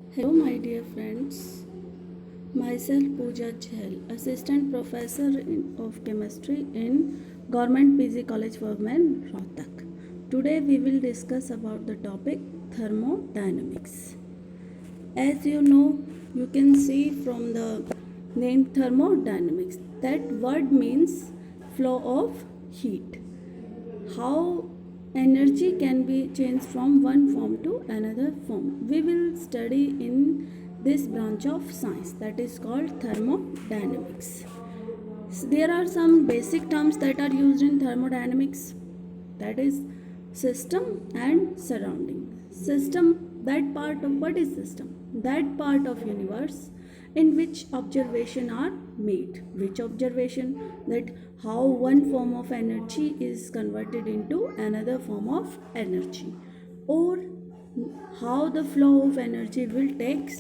Hello, my dear friends. Myself Pooja Chahal, Assistant Professor of Chemistry in Government PG College for Men, Rohtak. Today we will discuss about the topic thermodynamics. As you know, you can see from the name thermodynamics that word means flow of heat. How energy can be changed from one form to another form. We will study in this branch of science that is called thermodynamics. So there are some basic terms that are used in thermodynamics, that is system and surrounding. System, that part of what is system? That part of universe in which observation are made. Which observation? That how one form of energy is converted into another form of energy, or how the flow of energy will take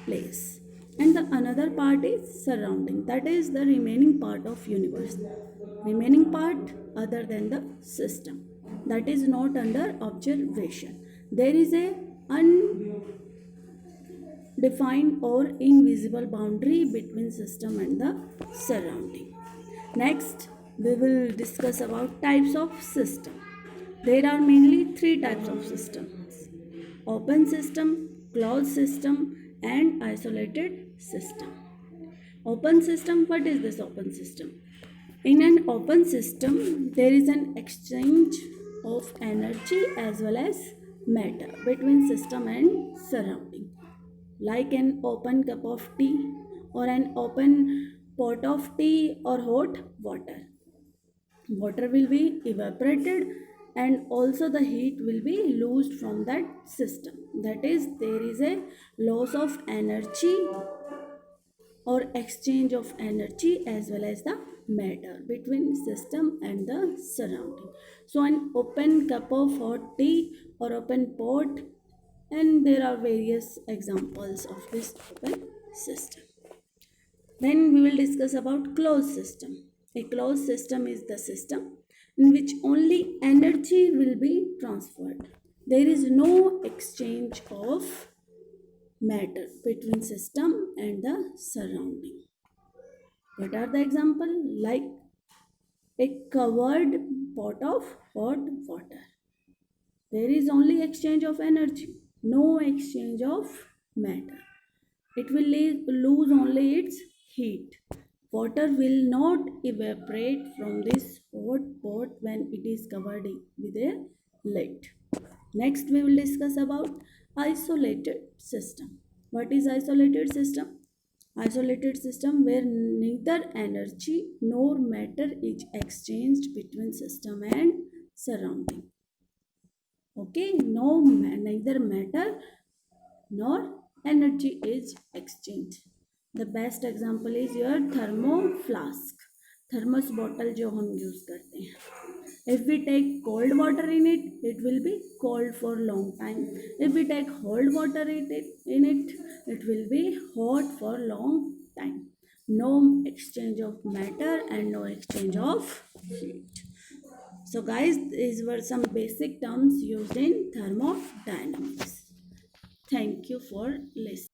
place. And the another part is surrounding, that is the remaining part of universe, remaining part other than the system, that is not under observation. There is a undefined or invisible boundary between system and the surrounding. Next, we will discuss about types of system. There are mainly three types of systems: open system, closed system, and isolated system. Open system, what is this open system? In an open system, there is an exchange of energy as well as matter between system and surrounding, like an open cup of tea or an open pot of tea or hot water. Water will be evaporated and also the heat will be loosed from that system. That is, there is a loss of energy or exchange of energy as well as the matter between system and the surrounding. So an open cup of hot tea or open pot, and there are various examples of this open system. Then we will discuss about closed system. A closed system is the system in which only energy will be transferred. There is no exchange of matter between system and the surrounding. What are the example? Like a covered pot of hot water. There is only exchange of energy, no exchange of matter. It will lose only its heat. Water will not evaporate from this hot pot when it is covered with a lid. Next, we will discuss about isolated system. What is isolated system? Isolated system where neither energy nor matter is exchanged between system and surrounding. Okay, neither matter nor energy is exchanged. The best example is your thermo flask, thermos bottle जो हम use करते हैं. If we take cold water in it, it will be cold for long time. If we take hot water in it, it will be hot for long time. No exchange of matter and no exchange of heat. So guys, these were some basic terms used in thermodynamics. Thank you for listening.